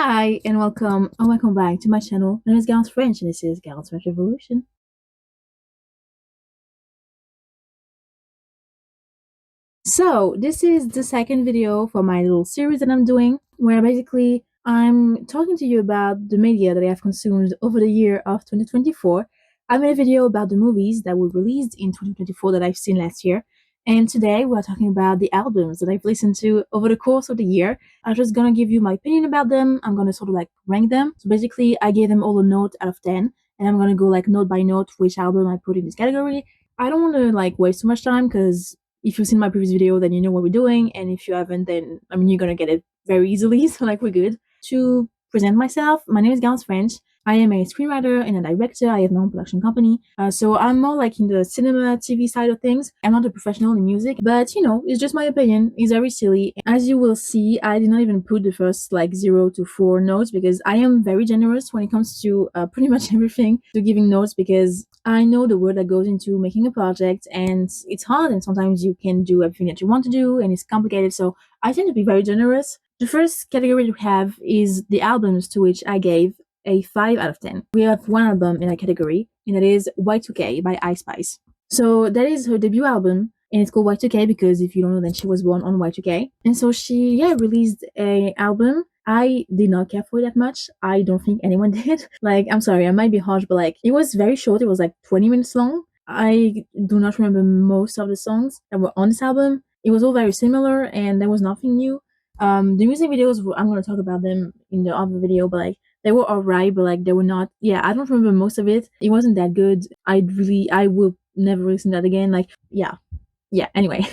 Hi and welcome back to my channel. My name is Garance French and this is Garance French Revolution. So this is the second video for my little series that I'm doing, where basically I'm talking to you about the media that I have consumed over the year of 2024. I made a video about the movies that were released in 2024 that I've seen last year. And today we're talking about the albums that I've listened to over the course of the year. I'm just gonna give you my opinion about them. I'm gonna sort of like rank them. So basically I gave them all a note out of 10, and I'm gonna go like note by note which album I put in this category. I don't want to like waste too much time because if you've seen my previous video, then you know what we're doing. And if you haven't, then I mean, you're gonna get it very easily. So like we're good. To present myself, my name is Garance French. I am a screenwriter and a director. I have my own production company. So I'm more like in the cinema, TV side of things. I'm not a professional in music, but you know, it's just my opinion. It's very silly. As you will see, I did not even put the first like 0 to 4 notes because I am very generous when it comes to pretty much everything to giving notes because I know the work that goes into making a project and it's hard and sometimes you can do everything that you want to do and it's complicated. So I tend to be very generous. The first category we have is the albums to which I gave a 5 out of 10. We have one album in that category, and that is Y2K by Ice Spice. So that is her debut album, and it's called Y2K because if you don't know, then she was born on Y2K. And so she, released a album. I did not care for it that much. I don't think anyone did. Like, I'm sorry, I might be harsh, but like, it was very short. It was like 20 minutes long. I do not remember most of the songs that were on this album. It was all very similar, and there was nothing new. The music videos, I'm gonna talk about them in the other video, but like they were alright, but like they were not. Yeah, I don't remember most of it. It wasn't that good. I will never listen to that again. Like, yeah. Anyway,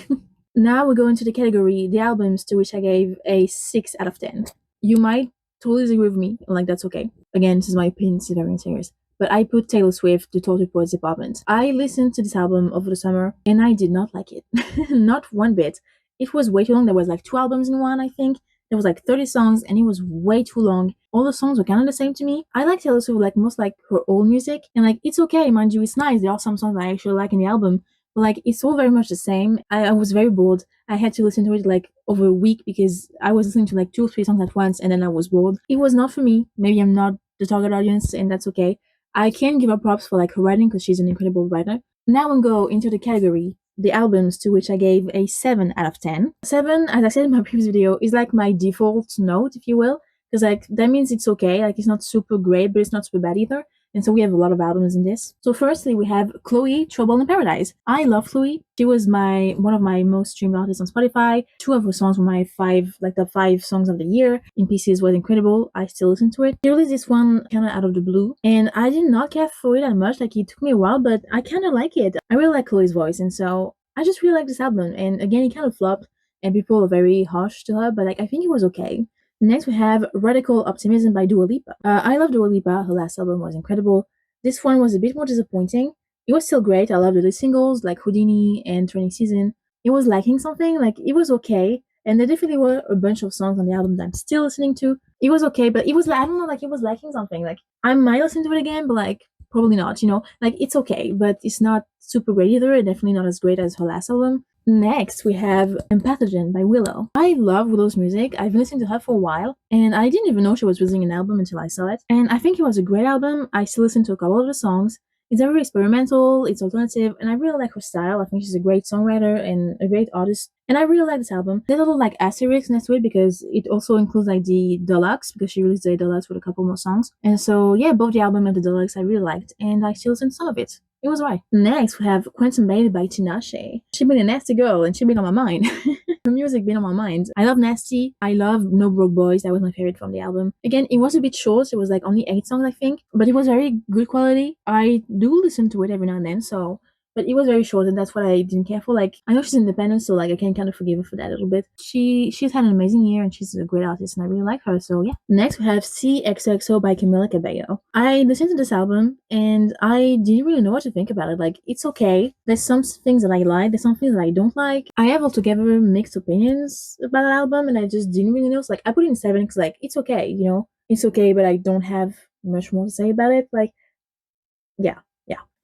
now we go into the category, the albums to which I gave a 6 out of 10. You might totally disagree with me, like that's okay. Again, this is my opinion. This is very serious. But I put Taylor Swift, The Tortured Poets Department. I listened to this album over the summer and I did not like it. Not one bit. It was way too long. There was like 2 albums in one, I think. There was like 30 songs and it was way too long. All the songs were kind of the same to me. I like Taylor Swift like most like her old music. And like it's okay, mind you, it's nice. There are some songs I actually like in the album. But like it's all very much the same. I was very bored. I had to listen to it like over a week because I was listening to like 2 or 3 songs at once and then I was bored. It was not for me. Maybe I'm not the target audience and that's okay. I can give her props for like her writing because she's an incredible writer. Now we'll go into the category, the albums to which I gave a 7 out of 10. 7, as I said in my previous video, is like my default note, if you will, because like that means it's okay. Like it's not super great, but it's not super bad either. And so we have a lot of albums in this. So firstly, we have Chloe, Trouble in Paradise. I love Chloe. She was one of my most streamed artists on Spotify. 2 of her songs were my 5, like the 5 songs of the year. In PCs was incredible. I still listen to it. She released this one kind of out of the blue, and I did not care for it that much. Like it took me a while, but I kind of like it. I really like Chloe's voice, and so I just really like this album. And again, it kind of flopped, and people are very harsh to her, but like I think it was okay. Next, we have Radical Optimism by Dua Lipa. I love Dua Lipa. Her last album was incredible. This one was a bit more disappointing. It was still great. I loved the singles like Houdini and Training Season. It was lacking something. Like, it was okay. And there definitely were a bunch of songs on the album that I'm still listening to. It was okay, but it was, I don't know, like, it was lacking something. Like, I might listen to it again, but like, probably not, you know? Like, it's okay, but it's not super great either. Definitely not as great as her last album. Next, we have Empathogen by Willow. I love Willow's music. I've been listening to her for a while, and I didn't even know she was releasing an album until I saw it. And I think it was a great album. I still listen to a couple of the songs. It's very experimental, it's alternative, and I really like her style. I think she's a great songwriter and a great artist. And I really like this album. There's a little like asterisk next to it because it also includes like the deluxe, because she released the deluxe with a couple more songs. And so yeah, both the album and the deluxe I really liked, and I still listen to some of it. It was right. Next, we have Quantum Baby by Tinashe. She been a nasty girl and she been on my mind. Her music been on my mind. I love Nasty. I love No Broke Boys. That was my favorite from the album. Again, it was a bit short. It was like only 8 songs, I think. But it was very good quality. I do listen to it every now and then, so... But it was very short, and that's what I didn't care for. Like, I know she's independent, so like I can kind of forgive her for that a little bit. She's had an amazing year, and she's a great artist, and I really like her. So yeah. Next, we have CXOXO by Camila Cabello. I listened to this album, and I didn't really know what to think about it. Like, it's okay. There's some things that I like. There's some things that I don't like. I have altogether mixed opinions about that album, and I just didn't really know. So like, I put it in 7 because like it's okay, you know, it's okay, but I don't have much more to say about it. Like, yeah.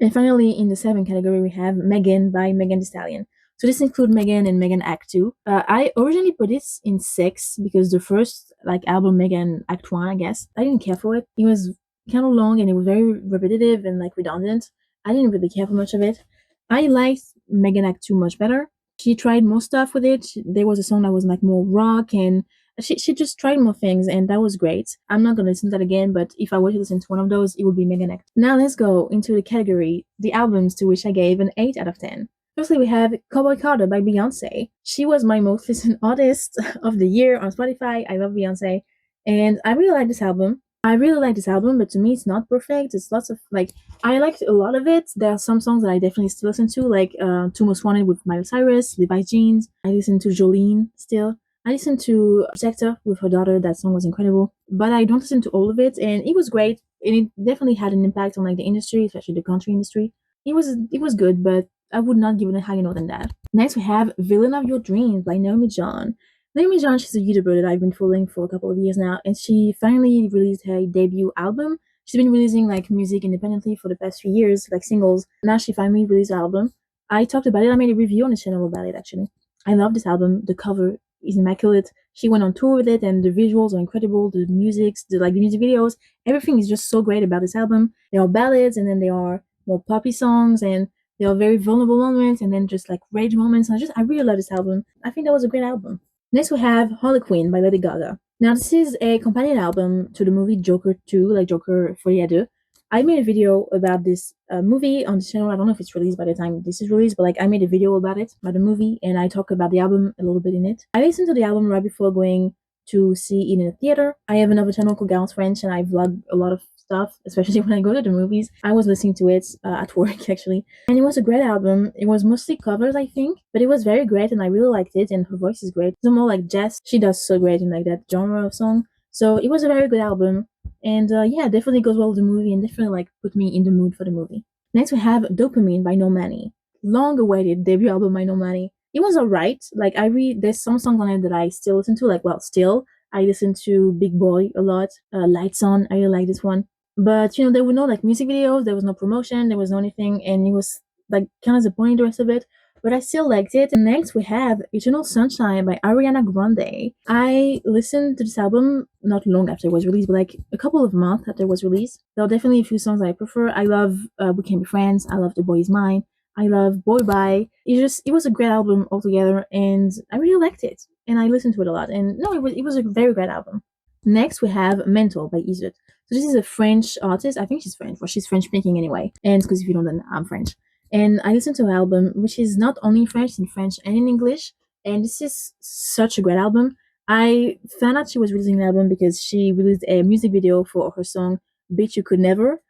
And finally, in the 7 category, we have Megan by Megan Thee Stallion. So this includes Megan and Megan Act 2. I originally put this in 6 because the first like album Megan Act 1, I guess, I didn't care for it. It was kind of long and it was very repetitive and like redundant. I didn't really care for much of it. I liked Megan Act 2 much better. She tried more stuff with it. There was a song that was like more rock and she just tried more things and that was great. I'm not gonna listen to that again, but if I were to listen to one of those, it would be Megan Act. Now let's go into the category, the albums to which I gave an 8 out of 10. Firstly, we have Cowboy Carter by Beyonce. She was my most listened artist of the year on Spotify. I love Beyonce. And I really like this album. I really like this album, but to me, it's not perfect. It's lots of, like, I liked a lot of it. There are some songs that I definitely still listen to, like Two Most Wanted with Miley Cyrus, Levi's Jeans. I listen to Jolene still. I listened to Protector with her daughter. That song was incredible. But I don't listen to all of it, and it was great. And it definitely had an impact on like the industry, especially the country industry. It was good, but I would not give it a higher note than that. Next, we have Villain of Your Dreams by Naomi John. Naomi John, she's a YouTuber that I've been following for a couple of years now, and she finally released her debut album. She's been releasing like music independently for the past few years, like singles. Now she finally released an album. I talked about it. I made a review on the channel about it actually. I love this album. The cover is immaculate. She went on tour with it, and the visuals are incredible. The the music videos, everything is just so great about this album. There are ballads, and then there are more poppy songs, and there are very vulnerable moments, and then just like rage moments. I really love this album. I think that was a great album. Next, we have Harlequin by Lady Gaga. Now, this is a companion album to the movie Joker 2, like Joker Folie à Deux. I made a video about this movie on the channel. I don't know if it's released by the time this is released, but like I made a video about it, about the movie, and I talk about the album a little bit in it. I listened to the album right before going to see it in a theater. I have another channel called Garance French, and I vlog a lot of stuff, especially when I go to the movies. I was listening to it at work actually, and it was a great album. It was mostly covers, I think, but it was very great, and I really liked it. And her voice is great. It's more like Jess. She does so great in like that genre of song. So it was a very good album, and yeah, definitely goes well with the movie, and definitely like put me in the mood for the movie. Next, we have Dopamine by Normani, long-awaited debut album by Normani. It was alright. Like there's some songs on it that I still listen to. Like, well, still I listen to Big Boy a lot. Lights On, I really like this one. But there were no like music videos, there was no promotion, there was no anything, and it was like kind of disappointing the rest of it. But I still liked it. And next we have Eternal Sunshine by Ariana Grande. I listened to this album not long after it was released, but like a couple of months after it was released. There are definitely a few songs that I prefer. I love We Can Be Friends. I love The Boy Is Mine. I love Boy Bye. It was a great album altogether, and I really liked it. And I listened to it a lot. And no, it was a very great album. Next, we have Mental by Izzet. So this is a French artist. I think she's French, or she's French speaking anyway. And because if you don't know, I'm French. And I listened to her album, which is not only in French and in English. And this is such a great album. I found out she was releasing an album because she released a music video for her song "Bitch You Could Never."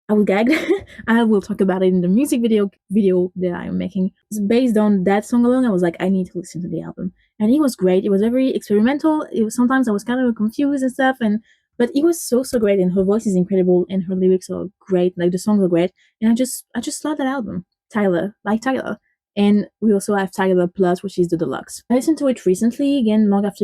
I will gag. I will talk about it in the music video that I'm making. It's based on that song alone. I was like, I need to listen to the album, and it was great. It was very experimental. Sometimes I was kind of confused and stuff, but it was so great. And her voice is incredible, and her lyrics are great. Like the songs are great, and I just love that album. Tyler, like Tyler. And we also have Tyler Plus, which is the deluxe. I listened to it recently, again, not long after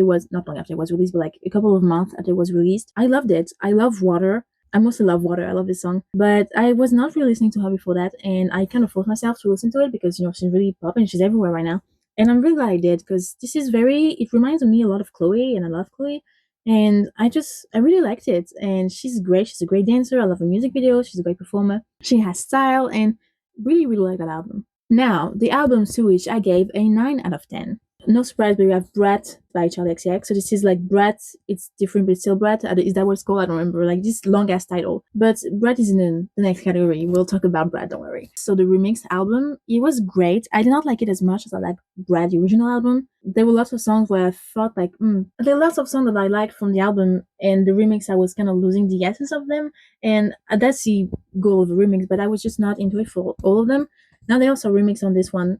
it was released, but like a couple of months after it was released. I loved it. I love Water. I mostly love Water. I love this song. But I was not really listening to her before that, and I kind of forced myself to listen to it because, she's really popping. She's everywhere right now. And I'm really glad I did because it reminds me a lot of Chloe, and I love Chloe. And I really liked it. And she's great. She's a great dancer. I love her music videos. She's a great performer. She has style, and really, really like that album. Now, the album to which I gave a 9 out of 10. No surprise, but we have Brat by Charlie XCX. So this is like Brat, it's different, but it's still Brat. Is that what it's called? I don't remember. Like this long ass title. But Brat is in the next category. We'll talk about Brat, don't worry. So the remix album, it was great. I did not like it as much as I like Brat, the original album. There were lots of songs where I felt like, there are lots of songs that I liked from the album, and the remix, I was kind of losing the essence of them. And that's the goal of the remix, but I was just not into it for all of them. Now they also remix on this one.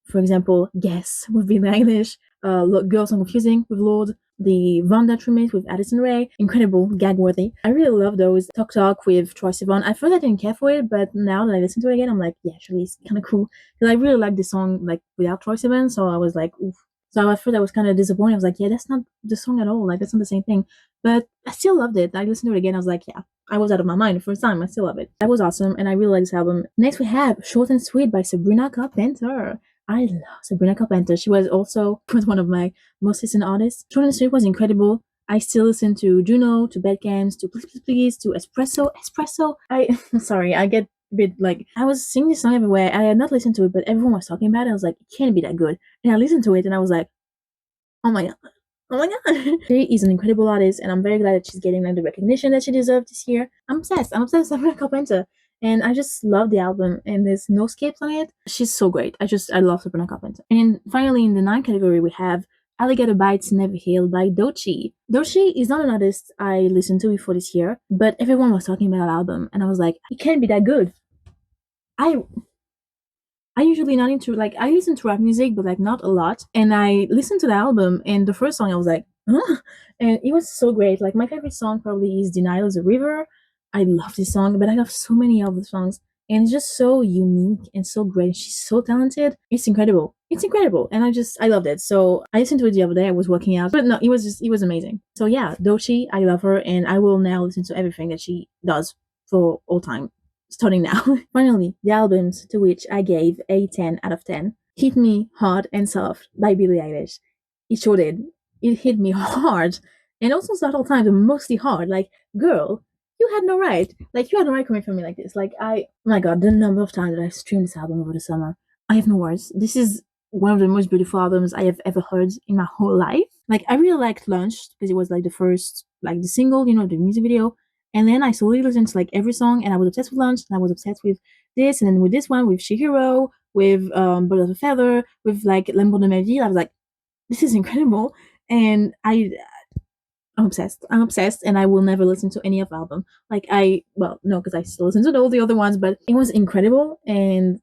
For example, Guess with Billie Eilish, Girls Are Confusing with Lord, the Vonda remix with Addison Rae, incredible, gag-worthy. I really love those. Talk Talk with Troye Sivan. At first I didn't care for it, but now that I listen to it again, I'm like, yeah, actually it's kind of cool. Because I really like the song like without Troye Sivan, so I was like, oof. So at first I was kind of disappointed. I was like, yeah, that's not the song at all. Like that's not the same thing. But I still loved it. I listened to it again. I was like, yeah, I was out of my mind the first time. I still love it. That was awesome, and I really like this album. Next we have Short and Sweet by Sabrina Carpenter. I love Sabrina Carpenter. She was also one of my most listened artists. Short and Sweet was incredible. I still listen to Juno, to Bedcams, to Please Please Please, to Espresso. Espresso. Sorry, I get a bit like I was singing this song everywhere. I had not listened to it, but everyone was talking about it. I was like, it can't be that good. And I listened to it and I was like, oh my god. Oh my god. She is an incredible artist and I'm very glad that she's getting like the recognition that she deserved this year. I'm obsessed. I'm obsessed with Sabrina Carpenter. And I just love the album and there's no skips on it. She's so great. I love Sabrina Carpenter. And finally in the 9 category we have Alligator Bites Never Healed by Doechii. Doechii is not an artist I listened to before this year, but everyone was talking about that album and I was like, it can't be that good. I I usually not into like I listen to rap music, but like not a lot. And I listened to the album, and the first song I was like, huh? And it was so great. Like my favorite song probably is "Denial is a River." I love this song, but I love so many of the songs, and it's just so unique and so great. She's so talented. It's incredible. It's incredible, and I loved it. So I listened to it the other day. I was working out, but no, it was amazing. So yeah, Doechii, I love her, and I will now listen to everything that she does for all time starting now. Finally, the albums to which I gave a 10 out of 10. Hit Me Hard and Soft by Billie Eilish. It sure did. It hit me hard. And also subtle times, but mostly hard. Like, girl, you had no right. Like, you had no right coming from me like this. Like, oh my god, the number of times that I streamed this album over the summer. I have no words. This is one of the most beautiful albums I have ever heard in my whole life. Like, I really liked Lunch because it was like the first, like the single, you know, the music video. And then I slowly listened to like every song, and I was obsessed with Lunch, and I was obsessed with this, and then with this one, with Shihiro, with Bird of a Feather, with like Lambo de ma Vie. I was like, this is incredible, and I'm obsessed. I'm obsessed, and I will never listen to any of the album. Like well, no, because I still listen to all the other ones, but it was incredible, and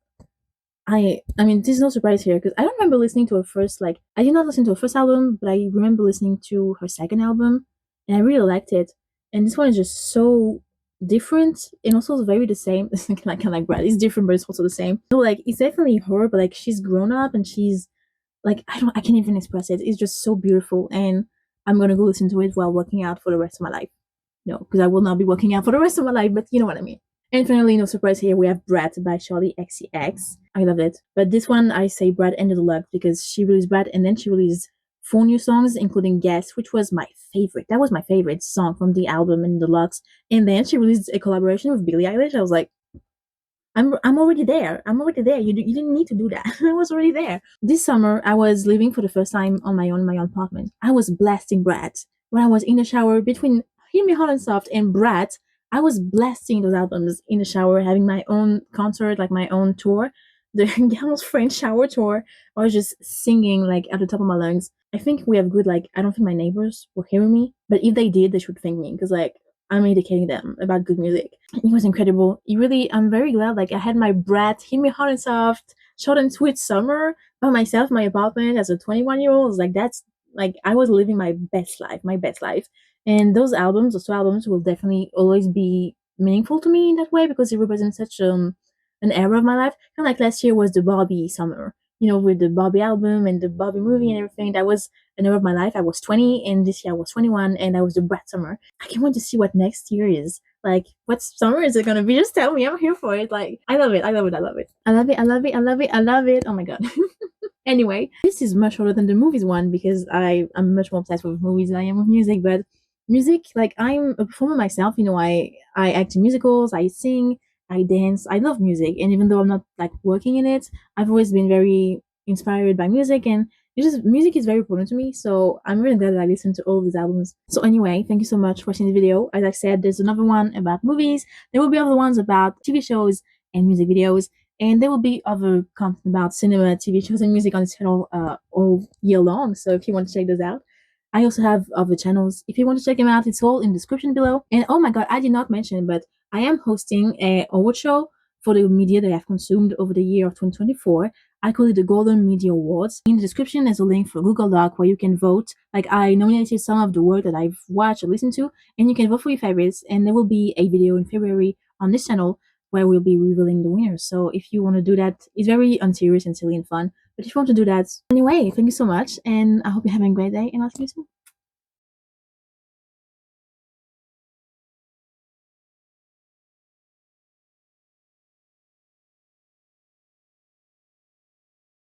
I mean, this is no surprise here because I don't remember listening to her first. Like, I did not listen to her first album, but I remember listening to her second album, and I really liked it. And this one is just so different, and also very the same. It's kind of like Brad. It's different, but it's also the same. So like, it's definitely her, but like, she's grown up and she's like, I can't even express it. It's just so beautiful, and I'm gonna go listen to it while working out for the rest of my life. No, because I will not be working out for the rest of my life, but you know what I mean. And finally, no surprise here, we have Brat by Charlie XCX. I love it. But this one, I say Brat End of the Luck because she released Brat and then she released 4 new songs, including Guess, which was my favorite. That was my favorite song from the album in Deluxe. And then she released a collaboration with Billie Eilish. I was like, I'm already there. I'm already there. You didn't need to do that. I was already there. This summer, I was living for the first time on my own apartment. I was blasting Brat when I was in the shower between Hear Me Hot and Soft and Brat. I was blasting those albums in the shower, having my own concert, like my own tour, the Garance French shower tour. I was just singing like at the top of my lungs. I think we have good like I don't think my neighbors were hearing me, but if they did, they should thank me because like I'm educating them about good music. It was incredible. It really, I'm very glad. Like I had my Brat, Hit Me Hot and Soft, Short and Sweet Summer by myself, in my apartment as a 21-year-old. Like that's like I was living my best life, my best life. And those 2 albums, will definitely always be meaningful to me in that way because it represents such an era of my life. Kind of like last year was the Barbie summer, you know, with the Barbie album and the Barbie movie and everything. That was an era of my life. I was 20, and this year I was 21, and that was the Brat summer. I can't wait to see what next year is. Like, what summer is it gonna be? Just tell me. I'm here for it. Like, I love it. I love it. I love it. I love it. I love it. I love it. I love it. Oh my god. Anyway, this is much shorter than the movies one because I'm much more obsessed with movies than I am with music. But music, like I'm a performer myself. You know, I act in musicals. I sing. I dance. I love music, and even though I'm not like working in it, I've always been very inspired by music, and it's just music is very important to me. So I'm really glad that I listened to all of these albums. So anyway, thank you so much for watching the video. As I said, there's another one about movies. There will be other ones about TV shows and music videos. And there will be other content about cinema, TV shows, and music on this channel all year long. So if you want to check those out, I also have other channels. If you want to check them out, it's all in the description below. And oh my god, I did not mention, but I am hosting a award show for the media that I've consumed over the year of 2024. I call it the Golden Media Awards. In the description, there's a link for Google Doc where you can vote. Like I nominated some of the work that I've watched or listened to, and you can vote for your favorites. And there will be a video in February on this channel where we'll be revealing the winners. So if you want to do that, it's very unserious and silly and fun. But if you want to do that, anyway, thank you so much, and I hope you're having a great day, and I'll see you soon.